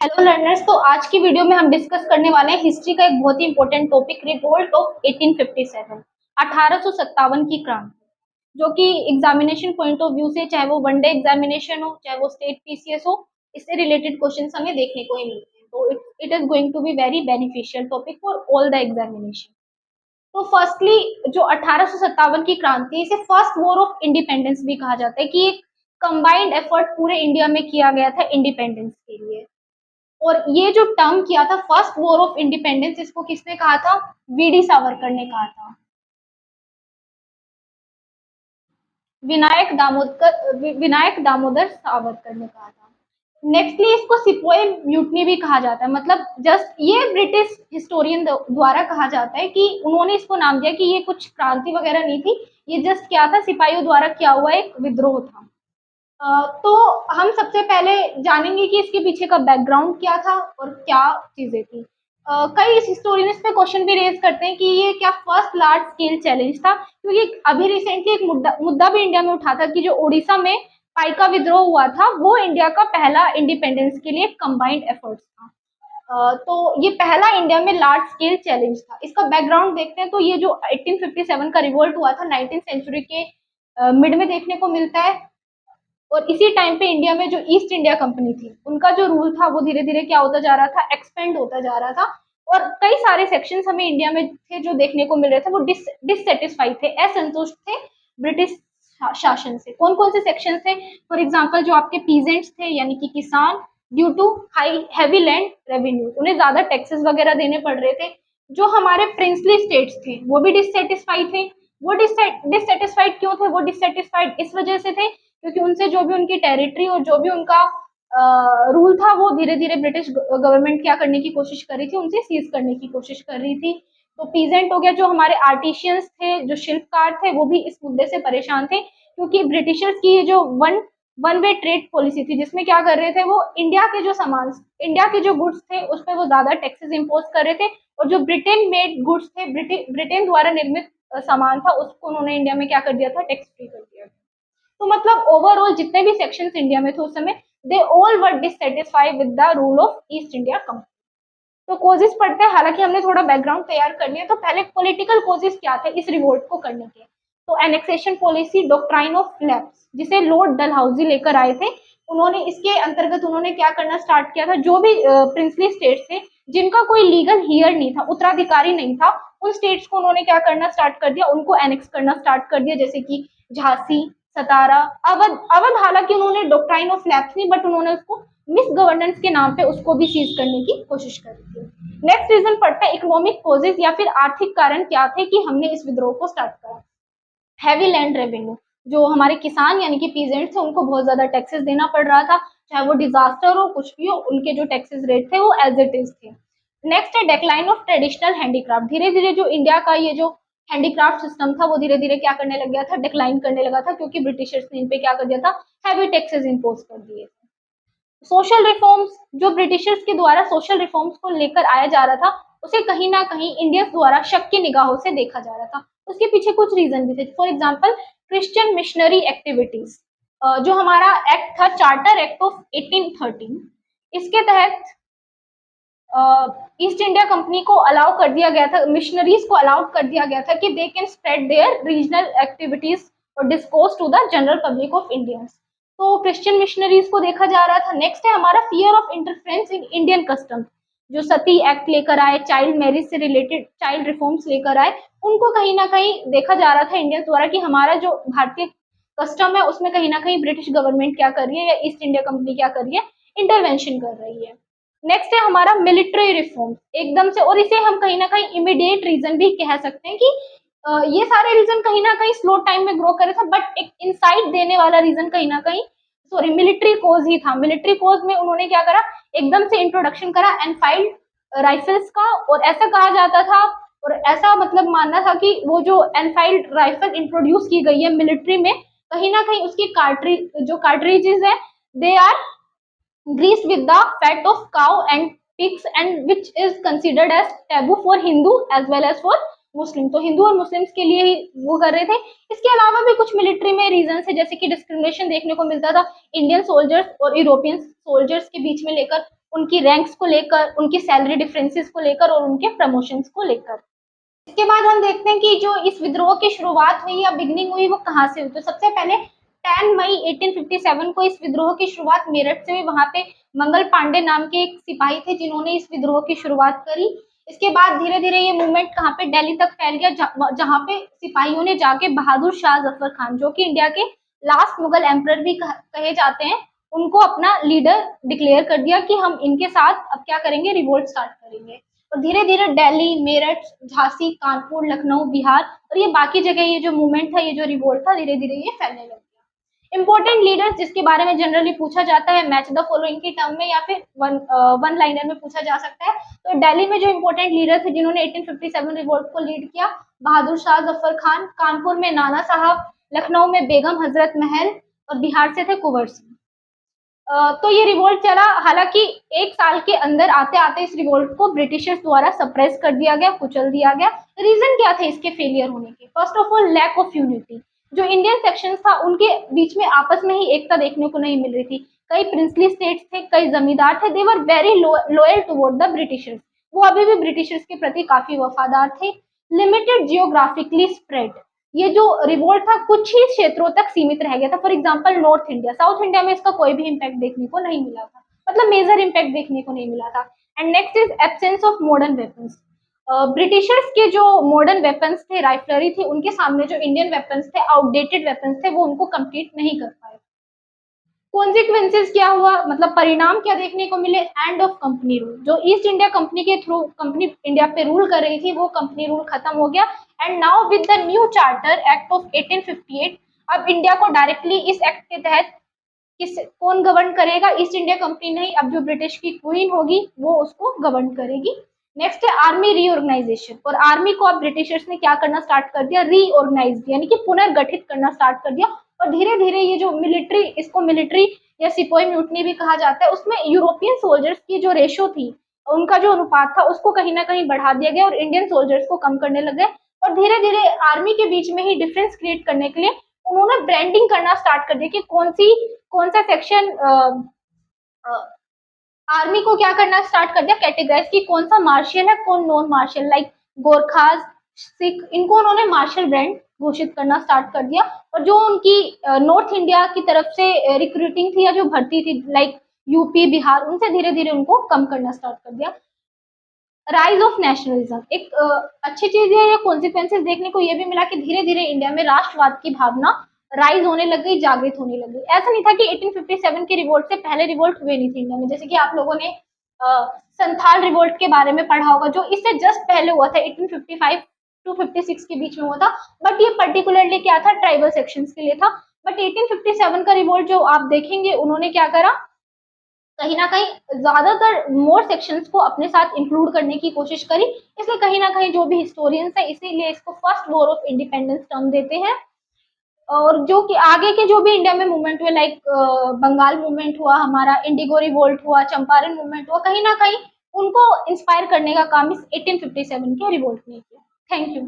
Hello learners. तो आज की वीडियो में हम डिस्कस करने वाले हैं हिस्ट्री का एक बहुत ही इंपॉर्टेंट टॉपिक, रिवोल्ट ऑफ 1857, 1857 की क्रांति, जो कि एग्जामिनेशन पॉइंट ऑफ व्यू से, चाहे वो वनडे एग्जामिनेशन हो, चाहे वो स्टेट पीसीएस हो, इससे रिलेटेड क्वेश्चंस हमें देखने को ही मिलते हैं। तो it is going to be very beneficial topic for all the examination. तो फर्स्टली, जो 1857 की क्रांति, इसे फर्स्ट वॉर ऑफ इंडिपेंडेंस भी कहा जाता है, कि एक कंबाइंड एफर्ट पूरे इंडिया में किया गया था इंडिपेंडेंस के लिए। और ये जो टर्म किया था फर्स्ट वॉर ऑफ इंडिपेंडेंस, इसको किसने कहा था? वीडी सावरकर ने कहा था। विनायक दामोदर सावरकर ने कहा था। नेक्स्टली, इसको सिपोई म्यूटनी भी कहा जाता है। मतलब जस्ट ये ब्रिटिश हिस्टोरियन द्वारा कहा जाता है कि उन्होंने इसको नाम दिया कि ये कुछ क्रांति वगैरह नहीं थी, ये जस्ट क्या था, सिपाहियों द्वारा किया हुआ एक विद्रोह था। तो हम सबसे पहले जानेंगे कि इसके पीछे का बैकग्राउंड क्या था और क्या चीजें थी। कई हिस्टोरियन इस पे क्वेश्चन भी रेज करते हैं कि ये क्या फर्स्ट लार्ज स्केल चैलेंज था, क्योंकि अभी रिसेंटली एक मुद्दा भी इंडिया में उठा था कि जो उड़ीसा में पाइका विद्रोह हुआ था, वो इंडिया का पहला इंडिपेंडेंस के लिए कंबाइंड एफर्ट्स था। तो ये पहला इंडिया में लार्ज स्केल चैलेंज था। इसका बैकग्राउंड देखते हैं तो ये जो 1857 का रिवोल्ट हुआ था, 19th सेंचुरी के मिड में देखने को मिलता है। और इसी टाइम पे इंडिया में जो ईस्ट इंडिया कंपनी थी, उनका जो रूल था वो धीरे धीरे क्या होता जा रहा था, एक्सपेंड होता जा रहा था। और कई सारे सेक्शंस हमें इंडिया में थे जो देखने को मिल रहे थे, वो डिससेटिस्फाइड थे, असंतुष्ट थे ब्रिटिश शासन से। कौन कौन से सेक्शन थे? फॉर एग्जाम्पल, जो आपके पीजेंट्स थे, यानी कि किसान, due to high heavy land revenue, उन्हें ज्यादा टैक्सेस वगैरह देने पड़ रहे थे। जो हमारे प्रिंसली स्टेट्स थे, वो भी डिससेटिस्फाइड थे। वो डिससेटिस्फाइड क्यों थे? वो डिससेटिस्फाइड इस वजह से थे क्योंकि उनसे जो भी उनकी टेरिटरी और जो भी उनका रूल था, वो धीरे धीरे ब्रिटिश गवर्नमेंट क्या करने की कोशिश कर रही थी, उनसे सीज करने की कोशिश कर रही थी। तो पीजेंट हो गया, जो हमारे आर्टिशियंस थे, जो शिल्पकार थे, वो भी इस मुद्दे से परेशान थे, क्योंकि ब्रिटिशर्स की ये जो वन वे ट्रेड पॉलिसी थी, जिसमें क्या कर रहे थे, वो इंडिया के जो गुड्स थे उस पर वो ज्यादा टैक्सेस इम्पोज कर रहे थे। और जो ब्रिटेन मेड गुड्स थे, ब्रिटेन द्वारा निर्मित सामान था, उसको उन्होंने इंडिया में क्या कर दिया था, टैक्स फ्री कर दिया। तो मतलब ओवरऑल जितने भी सेक्शंस इंडिया में थे उस समय, they all were dissatisfied with the rule of east India company. तो कोजेस पढ़ते हैं, हालांकि हमने थोड़ा बैकग्राउंड तैयार कर लिया। तो पहले पॉलिटिकल कोजेस क्या थे इस रिवोल्ट को करने के? तो annexation policy, doctrine of lapse, जिसे लॉर्ड डलहौजी लेकर आए थे, उन्होंने इसके अंतर्गत उन्होंने क्या करना स्टार्ट किया था, जो भी प्रिंसली स्टेट्स थे जिनका कोई लीगल हियर नहीं था, उत्तराधिकारी नहीं था, उन स्टेट्स को उन्होंने क्या करना स्टार्ट कर दिया, उनको एनेक्स करना स्टार्ट कर दिया। जैसे कि झांसी, सतारा, अवध हालांकि उन्होंने डॉक्ट्राइन ऑफ लैप्स नहीं, बट उन्होंने उसको मिस गवर्नेंस के नाम पे उसको भी सीज करने की कोशिश करी थी। नेक्स्ट रीजन पढ़ते हैं, इकोनॉमिक कोजेस या फिर आर्थिक कारण क्या थे कि हमने इस विद्रोह को स्टार्ट करा। हैवी लैंड रेवेन्यू, जो हमारे किसान यानी कि पीजेंट थे, उनको बहुत ज्यादा टैक्सेस देना पड़ रहा था, चाहे वो डिजास्टर हो कुछ भी हो, उनके जो टैक्सेस रेट थे वो एज इट इज थे। नेक्स्ट है डेक्लाइन ऑफ ट्रेडिशनल हैंडीक्राफ्ट। धीरे धीरे जो इंडिया का ये जो हैंडीक्राफ्ट सिस्टम था, वो धीरे धीरे क्या करने लग गया था, डिक्लाइन करने लगा था, क्योंकि ब्रिटिशर्स ने इन पे क्या कर दिया था, हैवी टैक्सेस इम्पोज कर दिए। सोशल रिफॉर्म्स, जो ब्रिटिशर्स के द्वारा सोशल रिफॉर्म्स को लेकर आया जा रहा था, उसे कहीं ना कहीं इंडियंस द्वारा शक की निगाहों से देखा जा रहा था। उसके पीछे कुछ रीजन भी थे। For example, Christian missionary activities, जो हमारा एक्ट था, चार्टर एक्ट ऑफ 1813, इसके तहत ईस्ट इंडिया कंपनी को अलाउ कर दिया गया था, मिशनरीज को अलाउ कर दिया गया था कि they can spread their regional activities और discourse to the general public of Indians. तो क्रिश्चियन मिशनरीज को देखा जा रहा था। नेक्स्ट है हमारा fear of interference in Indian custom, जो सती एक्ट लेकर आए, चाइल्ड मैरिज से रिलेटेड चाइल्ड रिफॉर्म्स लेकर आए, उनको कहीं ना कहीं देखा जा रहा था इंडियंस द्वारा कि हमारा जो भारतीय कस्टम है उसमें कहीं ना कहीं ब्रिटिश गवर्नमेंट क्या कर रही है, या ईस्ट इंडिया कंपनी क्या कर रही है, इंटरवेंशन कर रही है। नेक्स्ट है हमारा मिलिट्री रिफॉर्म, एकदम से, और इसे हम कहीं ना कहीं इमीडिएट रीजन भी कह सकते हैं कि ये सारे रीजन कहीं ना कहीं स्लो टाइम में ग्रो करे था, बट एक इंसाइट देने वाला रीजन कहीं ना कहीं, सॉरी, मिलिट्री कोज ही था। मिलिट्री कोज में उन्होंने क्या करा, एकदम से इंट्रोडक्शन करा एनफील्ड राइफल्स का, और ऐसा कहा जाता था, और ऐसा मतलब मानना था कि वो जो एनफील्ड राइफल इंट्रोड्यूस की गई है मिलिट्री में, कहीं ना कहीं उसकी कार्ट्रिजेज है, they are greased with the fat of cow and pigs, and which is considered as taboo for Hindu as well as for मुस्लिम। तो हिंदू और मुस्लिम्स के लिए ही वो कर रहे थे। इसके अलावा भी कुछ मिलिट्री में रीजन है, जैसे कि डिस्क्रिमिनेशन देखने को मिलता था इंडियन सोल्जर्स और यूरोपियन सोल्जर्स के बीच में लेकर, उनकी रैंक्स को लेकर, उनकी सैलरी डिफरेंसेस को लेकर और उनके प्रमोशंस को लेकर। इसके बाद हम देखते हैं कि जो इस विद्रोह की शुरुआत हुई या बिगनिंग हुई वो कहाँ से हुई। तो सबसे पहले 10 मई 1857 को इस विद्रोह की शुरुआत मेरठ से हुई। वहां पे मंगल पांडे नाम के एक सिपाही थे जिन्होंने इस विद्रोह की शुरुआत करी। इसके बाद धीरे धीरे ये मूवमेंट कहाँ पे दिल्ली तक फैल गया, जहाँ पे सिपाहियों ने जाके बहादुर शाह जफर खान, जो कि इंडिया के लास्ट मुगल एम्परर भी कहे जाते हैं, उनको अपना लीडर डिक्लेयर कर दिया कि हम इनके साथ अब क्या करेंगे, रिवोल्ट स्टार्ट करेंगे। और धीरे धीरे दिल्ली, मेरठ, झांसी, कानपुर, लखनऊ, बिहार और ये बाकी जगह ये जो मूवमेंट था, ये जो रिवोल्ट था, धीरे धीरे ये फैलने लग गया। इंपॉर्टेंट लीडर्स जिसके बारे में जनरली पूछा जाता है मैच द फॉलोइंग की टर्म में या फिर वन लाइनर में पूछा जा सकता है। तो दिल्ली में जो इंपॉर्टेंट लीडर थे जिन्होंने 1857 रिवोल्ट को लीड किया, बहादुर शाह जफर खान। कानपुर में नाना साहब, लखनऊ में बेगम हजरत महल और बिहार से थे कुंवर सिंह। तो ये रिवोल्ट चला, हालांकि एक साल के अंदर आते आते इस रिवोल्ट को ब्रिटिशर्स द्वारा सप्रेस कर दिया गया, कुचल दिया गया। रीजन क्या थे इसके फेलियर होने के? First of all lack of unity. जो इंडियन सेक्शंस था उनके बीच में आपस में ही एकता देखने को नहीं मिल रही थी। कई प्रिंसली स्टेट्स थे, कई जमींदार थे, they were very loyal toward the Britishers. वो अभी भी ब्रिटिशर्स के प्रति काफी वफादार थे। लिमिटेड जियोग्राफिकली स्प्रेड, ये जो रिवोल्ट था कुछ ही क्षेत्रों तक सीमित रह गया था। For example north India, south India में इसका कोई भी इम्पैक्ट देखने को नहीं मिला था, मतलब मेजर इम्पैक्ट देखने को नहीं मिला था। And next is absence of modern weapons. Britishers के जो मॉडर्न वेपन्स थे, राइफलरी थी, उनके सामने जो इंडियन वेपन्स थे, आउटडेटेड वेपन्स थे, वो उनको कम्पीट नहीं कर पाए। कॉन्सिक्वेंसेस क्या हुआ, मतलब परिणाम क्या देखने को मिले? End of company rule. जो ईस्ट इंडिया कंपनी के थ्रू कंपनी इंडिया पे रूल कर रही थी, वो कंपनी रूल खत्म हो गया। And now with the new charter act of 1858, अब इंडिया को डायरेक्टली इस एक्ट के तहत किस कौन गवर्न करेगा? ईस्ट इंडिया कंपनी नहीं, अब जो ब्रिटिश की क्वीन होगी वो उसको गवर्न करेगी। नेक्स्ट है आर्मी रीऑर्गेनाइजेशन। और आर्मी को अब ब्रिटिशर्स ने क्या करना स्टार्ट कर दिया? रीऑर्गेनाइज, यानी कि पुनर्गठित करना स्टार्ट कर दिया। और धीरे धीरे ये जो मिलिट्री, इसको मिलिट्री या सिपोही म्यूटनी भी कहा जाता है, उसमें यूरोपियन सोल्जर्स की जो रेशो थी, उनका जो अनुपात था, उसको कहीं ना कहीं बढ़ा दिया गया और इंडियन सोल्जर्स को कम करने लगे। और धीरे धीरे आर्मी के बीच में ही डिफरेंस क्रिएट करने के लिए उन्होंने ब्रांडिंग करना स्टार्ट कर दिया कि कौन सा सेक्शन आर्मी को क्या करना स्टार्ट कर दिया, कैटेगराइज की कौन सा मार्शल है, कौन non martial, like Gorkhas, Sikh, इनको उन्होंने मार्शल ब्रांड घोषित करना स्टार्ट कर दिया। और जो उनकी नॉर्थ इंडिया की तरफ से रिक्रूटिंग थी या जो भर्ती थी, लाइक यूपी, बिहार, उनसे धीरे धीरे उनको कम करना स्टार्ट कर दिया। राइज ऑफ नेशनलिज्म, एक अच्छी चीज है, या कॉन्सिक्वेंसेस देखने को ये भी मिला कि धीरे धीरे इंडिया में राष्ट्रवाद की भावना राइज होने लग गई, जागृत होने लग गई। ऐसा नहीं था कि 1857 के रिवोल्ट से पहले रिवोल्ट हुए नहीं थे इंडिया में, जैसे कि आप लोगों ने संथाल रिवोल्ट के बारे में पढ़ा होगा, जो इससे जस्ट पहले हुआ था, 1855 टू 56 के बीच में हुआ था। बट ये पर्टिकुलरली क्या था, ट्राइबल सेक्शंस के लिए था। बट 1857 का रिवोल्ट जो आप देखेंगे, उन्होंने क्या करा, कहीं ना कहीं ज्यादातर मोर सेक्शंस को अपने साथ इंक्लूड करने की कोशिश करी। इसलिए कहीं ना कहीं जो भी हिस्टोरियंस है, इसीलिए इसको first war of independence term देते हैं। और जो कि आगे के जो भी इंडिया में मूवमेंट हुए, लाइक बंगाल मूवमेंट हुआ, हमारा इंडिगो रिवोल्ट हुआ, चंपारण मूवमेंट हुआ, कहीं ना कहीं उनको इंस्पायर करने का काम इस 1857 के रिवोल्ट ने किया। Thank you.